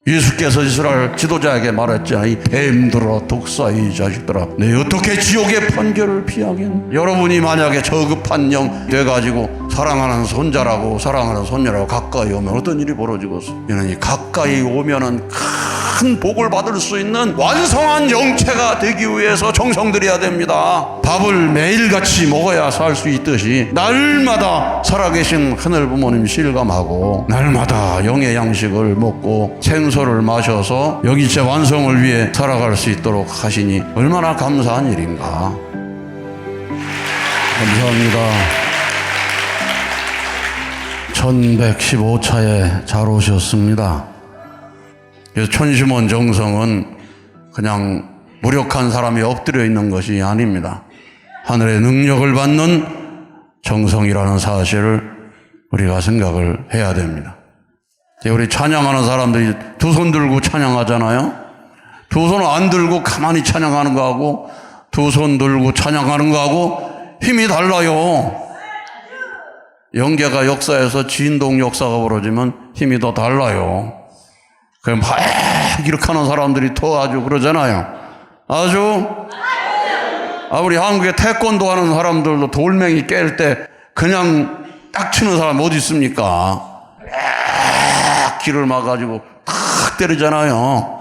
예수께서 이스라엘 지도자에게 말했지, 이 뱀들아 독사 이 자식들아, 내 어떻게 지옥의 판결을 피하겠나. 여러분이 만약에 저급한 영 돼가지고 사랑하는 손자라고 사랑하는 손녀라고 가까이 오면 어떤 일이 벌어지겠어? 이는 가까이 오면은 큰 복을 받을 수 있는 완성한 영체가 되기 위해서 정성 들여야 됩니다. 밥을 매일같이 먹어야 살 수 있듯이 날마다 살아계신 하늘 부모님 실감하고 날마다 영의 양식을 먹고 생수를 마셔서 영이체 완성을 위해 살아갈 수 있도록 하시니 얼마나 감사한 일인가. 감사합니다. 1115차에 잘 오셨습니다. 그래서 천심원 정성은 그냥 무력한 사람이 엎드려 있는 것이 아닙니다. 하늘의 능력을 받는 정성이라는 사실을 우리가 생각을 해야 됩니다. 우리 찬양하는 사람들이 두 손 들고 찬양하잖아요. 두 손 안 들고 가만히 찬양하는 거하고 두 손 들고 찬양하는 거하고 힘이 달라요. 영계가 역사에서 진동 역사가 벌어지면 힘이 더 달라요. 그럼 막 이렇게 하는 사람들이 더 아주 그러잖아요. 아주 우리 한국에 태권도 하는 사람들도 돌멩이 깰 때 그냥 딱 치는 사람 어디 있습니까? 기를 막아가지고 탁 때리잖아요.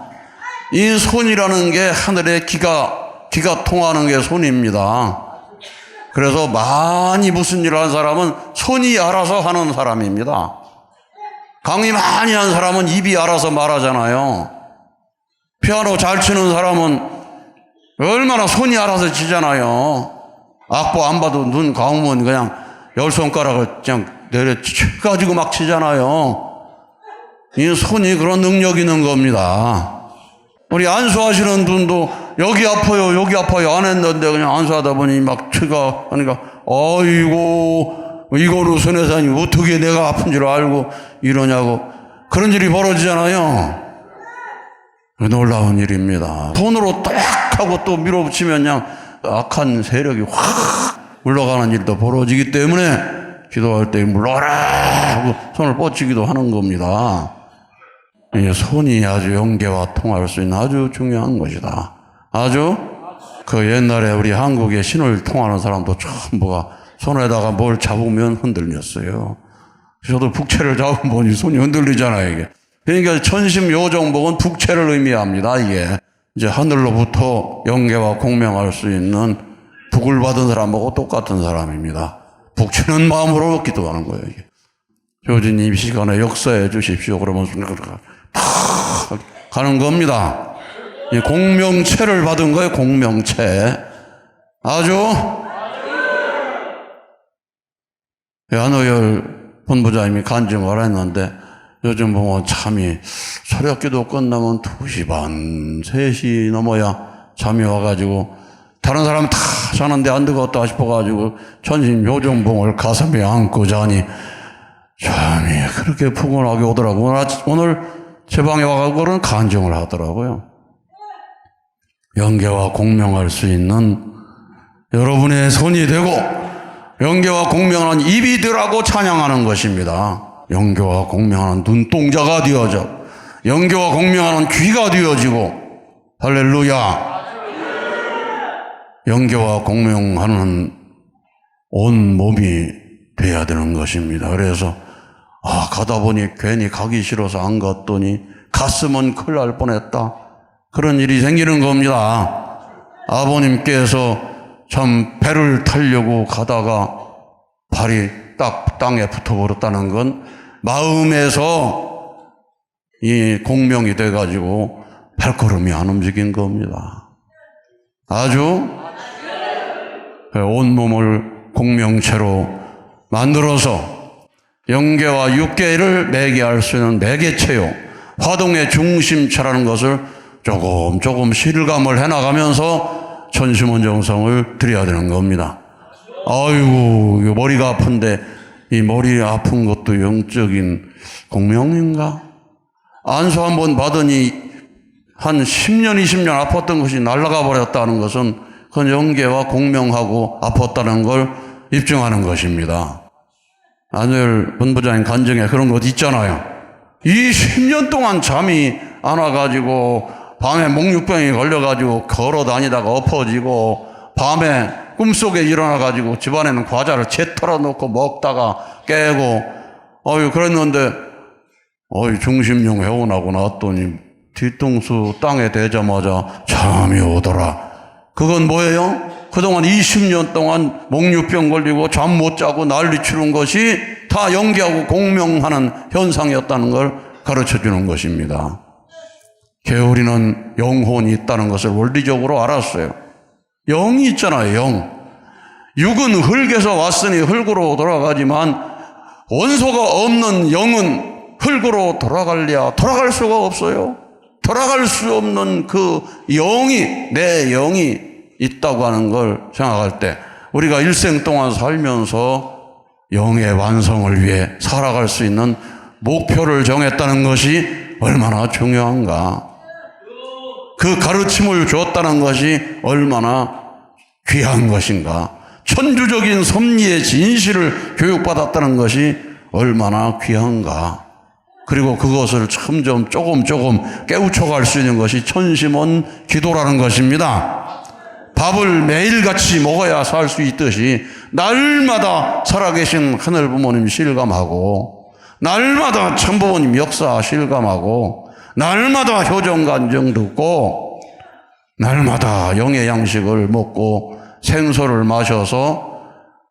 이 손이라는 게 하늘의 기가 통하는 게 손입니다. 그래서 많이 무슨 일을 하는 사람은 손이 알아서 하는 사람입니다. 강의 많이 한 사람은 입이 알아서 말하잖아요. 피아노 잘 치는 사람은 얼마나 손이 알아서 치잖아요. 악보 안 봐도 눈 감으면 그냥 10손가락을 그냥 내려쳐가지고 막 치잖아요. 이 손이 그런 능력 있는 겁니다. 우리 안수하시는 분도 여기 아파요 안 했는데 그냥 안수하다 보니 막 치가 하니까 아이고 이거로 손해사님 어떻게 내가 아픈 줄 알고 이러냐고 그런 일이 벌어지잖아요. 놀라운 일입니다. 손으로 딱 하고 또 밀어붙이면 그냥 악한 세력이 확 물러가는 일도 벌어지기 때문에 기도할 때 물러가라 하고 손을 뻗치기도 하는 겁니다. 손이 아주 영계와 통할 수 있는 아주 중요한 것이다. 아주 그 옛날에 우리 한국의 신을 통하는 사람도 전부가 손에다가 뭘 잡으면 흔들렸어요. 저도 북채를 잡으면 보니 손이 흔들리잖아요, 이게. 그러니까 천심요정복은 북채를 의미합니다, 이게. 이제 하늘로부터 영계와 공명할 수 있는 북을 받은 사람하고 똑같은 사람입니다. 북치는 마음으로 기도하는 거예요, 이게. 교주님 이 시간에 역사해 주십시오. 그러면 탁 가는 겁니다. 이 공명체를 받은 거예요, 공명체. 아주 안호열 본부장님이 간증을 했는데 요즘 보면 참이 새벽기도 끝나면 2시 반, 3시 넘어야 잠이 와가지고 다른 사람은 다 자는데 안 되겠다 싶어가지고 천심요정봉을 가슴에 안고 자니 잠이 그렇게 푸근하게 오더라고요. 오늘 제 방에 와가지고 그런 간증을 하더라고요. 영계와 공명할 수 있는 여러분의 손이 되고 영계와 공명하는 입이 되라고 찬양하는 것입니다. 영계와 공명하는 눈동자가 되어져 영계와 공명하는 귀가 되어지고 할렐루야. 영계와 공명하는 온 몸이 돼야 되는 것입니다. 그래서 가다 보니 괜히 가기 싫어서 안 갔더니 갔으면 큰일 날 뻔했다. 그런 일이 생기는 겁니다. 아버님께서 참 배를 타려고 가다가 발이 딱 땅에 붙어버렸다는 건 마음에서 이 공명이 돼가지고 발걸음이 안 움직인 겁니다. 아주 온몸을 공명체로 만들어서 영계와 육계를 매개할 수 있는 매개체요. 화동의 중심체라는 것을 조금 실감을 해나가면서 천심원정성을 드려야 되는 겁니다. 아이고, 머리가 아픈데 이 머리 아픈 것도 영적인 공명인가? 안수 한번 받으니 한 10년, 20년 아팠던 것이 날아가 버렸다는 것은 그건 영계와 공명하고 아팠다는 걸 입증하는 것입니다. 안호열 본부장님 간증에 그런 것 있잖아요. 이 10년 동안 잠이 안아가지고 밤에 목류병이 걸려가지고 걸어 다니다가 엎어지고 밤에 꿈속에 일어나가지고 집안에는 과자를 채 털어놓고 먹다가 깨고 그랬는데 중심령 회원하고 났더니 뒤통수 땅에 대자마자 잠이 오더라. 그건 뭐예요? 그동안 20년 동안 목류병 걸리고 잠 못 자고 난리 치는 것이 다 연기하고 공명하는 현상이었다는 걸 가르쳐 주는 것입니다. 개울이는 영혼이 있다는 것을 원리적으로 알았어요. 영이 있잖아요, 영. 육은 흙에서 왔으니 흙으로 돌아가지만 원소가 없는 영은 흙으로 돌아갈 수가 없어요. 돌아갈 수 없는 그 영이, 내 영이 있다고 하는 걸 생각할 때 우리가 일생 동안 살면서 영의 완성을 위해 살아갈 수 있는 목표를 정했다는 것이 얼마나 중요한가. 그 가르침을 주었다는 것이 얼마나 귀한 것인가. 천주적인 섭리의 진실을 교육받았다는 것이 얼마나 귀한가. 그리고 그것을 점점 조금 깨우쳐갈 수 있는 것이 천심원 기도라는 것입니다. 밥을 매일같이 먹어야 살 수 있듯이 날마다 살아계신 하늘 부모님 실감하고 날마다 천부모님 역사 실감하고 날마다 효정간정 듣고 날마다 영의 양식을 먹고 생소를 마셔서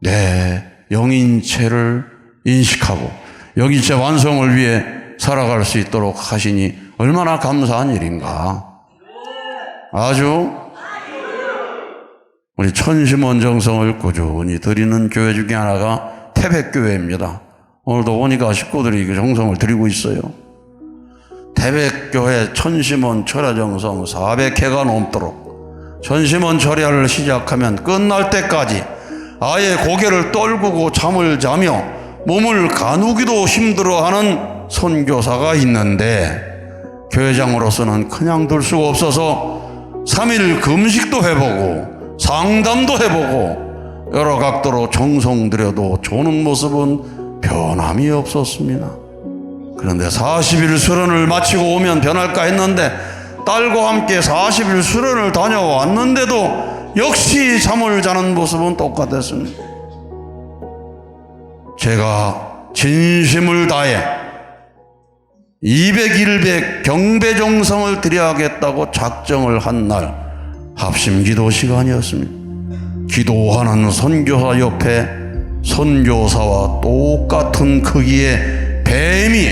내 영인체를 인식하고 영인체 완성을 위해 살아갈 수 있도록 하시니 얼마나 감사한 일인가. 아주 우리 천심원 정성을 꾸준히 드리는 교회 중에 하나가 태백교회입니다. 오늘도 오니까 식구들이 그 정성을 드리고 있어요. 태백교회 천심원 철야정성 400회가 넘도록 천심원 철야를 시작하면 끝날 때까지 아예 고개를 떨구고 잠을 자며 몸을 가누기도 힘들어하는 선교사가 있는데 교회장으로서는 그냥 둘 수가 없어서 3일 금식도 해보고 상담도 해보고 여러 각도로 정성 들여도 조는 모습은 변함이 없었습니다. 그런데 40일 수련을 마치고 오면 변할까 했는데 딸과 함께 40일 수련을 다녀왔는데도 역시 잠을 자는 모습은 똑같았습니다. 제가 진심을 다해 200일백 경배정성을 드려야겠다고 작정을 한 날 합심기도 시간이었습니다. 기도하는 선교사 옆에 선교사와 똑같은 크기의 뱀이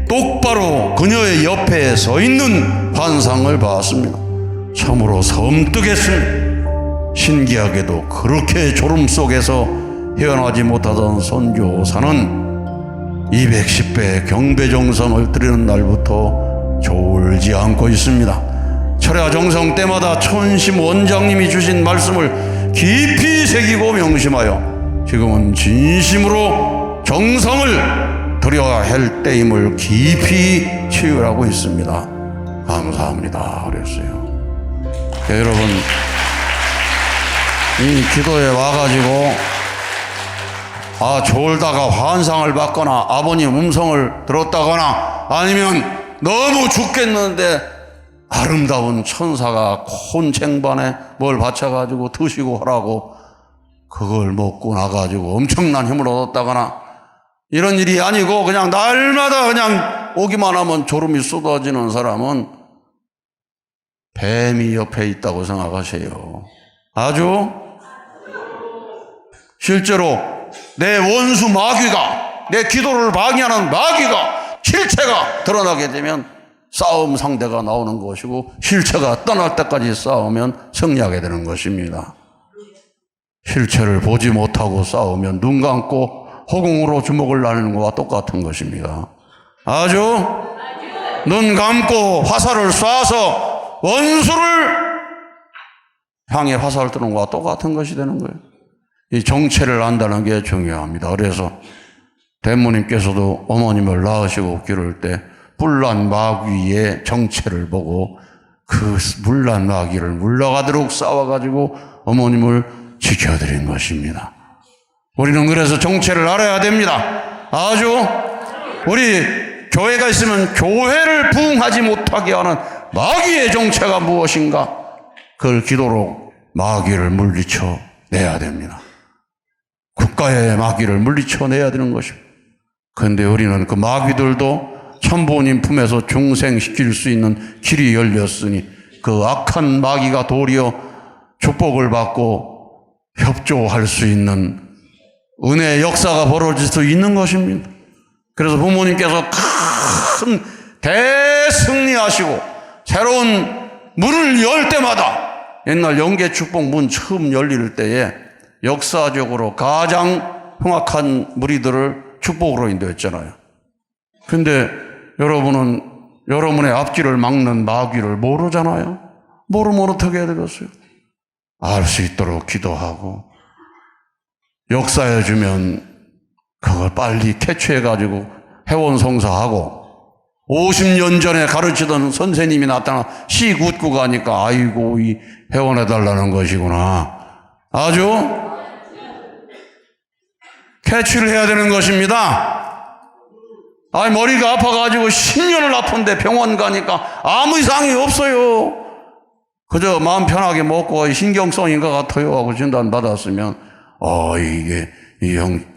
똑바로 그녀의 옆에 서 있는 환상을 봤습니다. 참으로 섬뜩했습니다. 신기하게도 그렇게 졸음 속에서 헤어나지 못하던 선교사는 210배 경배정성을 드리는 날부터 졸지 않고 있습니다. 철야정성 때마다 천심 원장님이 주신 말씀을 깊이 새기고 명심하여 지금은 진심으로 정성을 드려야 할 때임을 깊이 치유하고 있습니다. 감사합니다. 그랬어요. 여러분, 이 기도에 와가지고 졸다가 환상을 받거나 아버님 음성을 들었다거나 아니면 너무 죽겠는데 아름다운 천사가 콘쟁반에 뭘 받쳐가지고 드시고 하라고 그걸 먹고 나가지고 엄청난 힘을 얻었다거나 이런 일이 아니고 그냥 날마다 그냥 오기만 하면 졸음이 쏟아지는 사람은 뱀이 옆에 있다고 생각하세요. 아주 실제로 내 원수 마귀가, 내 기도를 방해하는 마귀가, 실체가 드러나게 되면 싸움 상대가 나오는 것이고 실체가 떠날 때까지 싸우면 승리하게 되는 것입니다. 실체를 보지 못하고 싸우면 눈 감고 허공으로 주먹을 나누는 것과 똑같은 것입니다. 아주 눈 감고 화살을 쏴서 원수를 향해 화살을 뜨는 것과 똑같은 것이 되는 거예요. 이 정체를 안다는 게 중요합니다. 그래서 대모님께서도 어머님을 낳으시고 기를 때 뿔난 마귀의 정체를 보고 그 물난 마귀를 물러가도록 싸워가지고 어머님을 지켜드린 것입니다. 우리는 그래서 정체를 알아야 됩니다. 아주 우리 교회가 있으면 교회를 부흥하지 못하게 하는 마귀의 정체가 무엇인가? 그걸 기도로 마귀를 물리쳐 내야 됩니다. 국가의 마귀를 물리쳐 내야 되는 것입니다. 그런데 우리는 그 마귀들도 천부님 품에서 중생시킬 수 있는 길이 열렸으니 그 악한 마귀가 도리어 축복을 받고 협조할 수 있는 은혜의 역사가 벌어질 수 있는 것입니다. 그래서 부모님께서 큰 대승리하시고 새로운 문을 열 때마다 옛날 영계 축복 문 처음 열릴 때에 역사적으로 가장 흉악한 무리들을 축복으로 인도했잖아요. 근데 여러분은 여러분의 앞길을 막는 마귀를 모르잖아요. 모르면 어떻게 해야 되겠어요? 알 수 있도록 기도하고 역사해주면 그걸 빨리 캐치해가지고 회원성사하고 50년 전에 가르치던 선생님이 나타나 씩 웃고 가니까 아이고 이 회원해달라는 것이구나. 아주 캐치를 해야 되는 것입니다. 아니 머리가 아파가지고 10년을 아픈데 병원 가니까 아무 이상이 없어요. 그저 마음 편하게 먹고 신경성인 것 같아요 하고 진단 받았으면 이게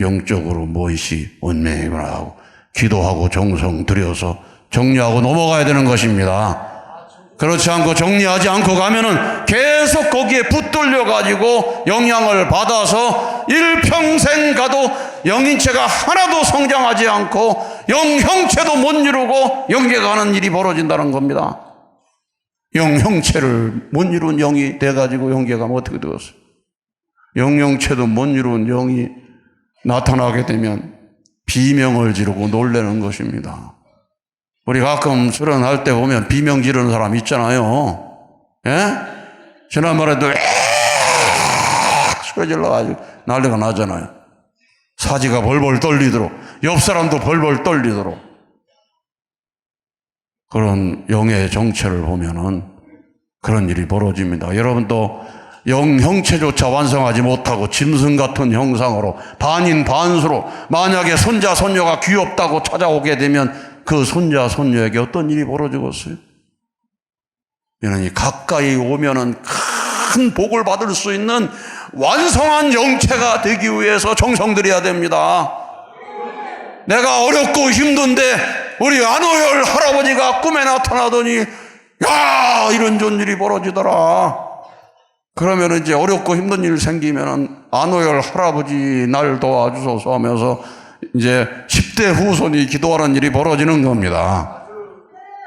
영적으로 무엇이 운명이구나 하고 기도하고 정성 들여서 정리하고 넘어가야 되는 것입니다. 그렇지 않고 정리하지 않고 가면은 계속 거기에 붙들려 가지고 영향을 받아서 일평생 가도 영인체가 하나도 성장하지 않고 영형체도 못 이루고 영계가는 일이 벌어진다는 겁니다. 영형체를 못 이룬 영이 돼가지고 영계가면 어떻게 되겠어요? 영영체도 못 이룬 영이 나타나게 되면 비명을 지르고 놀라는 것입니다. 우리 가끔 수련할 때 보면 비명 지르는 사람 있잖아요. 예? 지난번에도 소리 질러가지고 난리가 나잖아요. 사지가 벌벌 떨리도록, 옆 사람도 벌벌 떨리도록. 그런 영의 정체를 보면은 그런 일이 벌어집니다. 여러분도 영형체조차 완성하지 못하고 짐승 같은 형상으로 반인 반수로 만약에 손자 손녀가 귀엽다고 찾아오게 되면 그 손자 손녀에게 어떤 일이 벌어지겠어요? 이러니 가까이 오면은 큰 복을 받을 수 있는 완성한 영체가 되기 위해서 정성 들여야 됩니다. 내가 어렵고 힘든데 우리 안호열 할아버지가 꿈에 나타나더니 야 이런 좋은 일이 벌어지더라. 그러면 이제 어렵고 힘든 일 생기면은 안호열 할아버지 날 도와주소서 하면서 이제 10대 후손이 기도하는 일이 벌어지는 겁니다.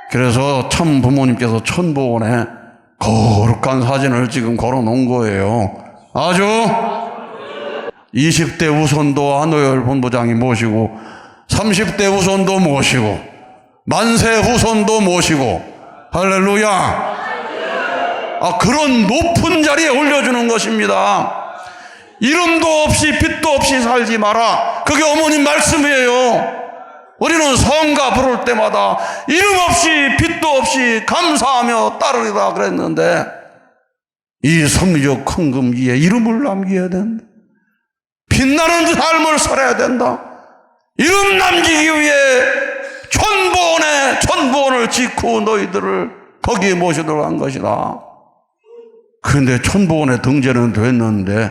그래서 참 부모님께서 천보원에 거룩한 사진을 지금 걸어 놓은 거예요. 아주 20대 후손도 안호열 본부장이 모시고 30대 후손도 모시고 만세 후손도 모시고 할렐루야. 그런 높은 자리에 올려주는 것입니다. 이름도 없이 빛도 없이 살지 마라. 그게 어머님 말씀이에요. 우리는 성가 부를 때마다 이름 없이 빛도 없이 감사하며 따르리라 그랬는데 이 섭리적 헌금기에 이름을 남겨야 된다. 빛나는 삶을 살아야 된다. 이름 남기기 위해 천보원을 짓고 너희들을 거기에 모시도록 한 것이다. 그런데 천보원의 등재는 됐는데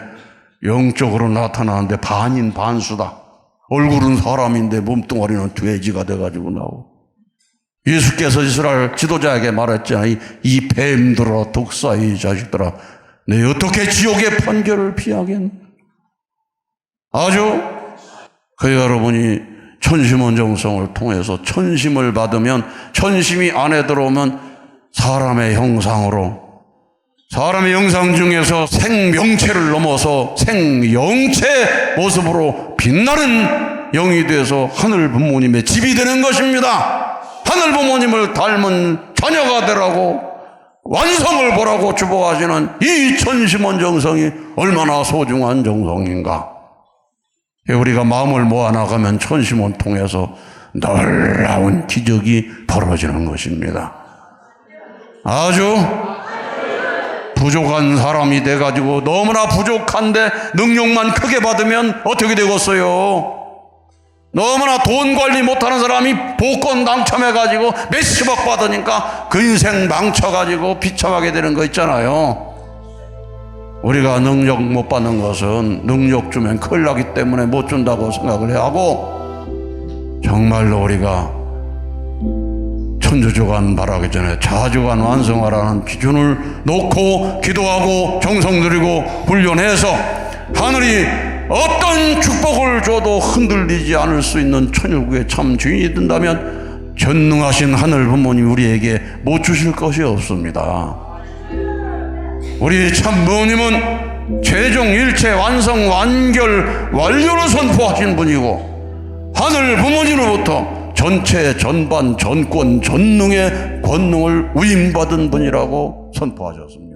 영적으로 나타나는데 반인 반수다. 얼굴은 사람인데 몸뚱아리는 돼지가 돼가지고 나오고. 예수께서 이스라엘 지도자에게 말했잖아. 이 뱀들아 독사의 자식들아 내 어떻게 지옥의 판결을 피하겠나. 아주 여러분이 천심원 정성을 통해서 천심을 받으면 천심이 안에 들어오면 사람의 형상으로 사람의 형상 중에서 생명체를 넘어서 생영체 모습으로 빛나는 영이 돼서 하늘 부모님의 집이 되는 것입니다. 하늘 부모님을 닮은 자녀가 되라고 완성을 보라고 주복하시는 이 천심원 정성이 얼마나 소중한 정성인가. 우리가 마음을 모아나가면 천심원 통해서 놀라운 기적이 벌어지는 것입니다. 아주 부족한 사람이 돼가지고 너무나 부족한데 능력만 크게 받으면 어떻게 되겠어요? 너무나 돈 관리 못하는 사람이 복권 당첨해가지고 몇십억 받으니까 그 인생 망쳐가지고 비참하게 되는 거 있잖아요. 우리가 능력 못 받는 것은 능력 주면 큰일 나기 때문에 못 준다고 생각을 해야 하고, 정말로 우리가 천주주간 바라기 전에 자주간 완성하라는 기준을 놓고 기도하고 정성 들이고 훈련해서 하늘이 어떤 축복을 줘도 흔들리지 않을 수 있는 천일국의 참 주인이 된다면 전능하신 하늘 부모님 우리에게 못 주실 것이 없습니다. 우리 참 부모님은 최종 일체 완성 완결 완료를 선포하신 분이고, 하늘 부모님으로부터 전체 전반 전권 전능의 권능을 위임받은 분이라고 선포하셨습니다.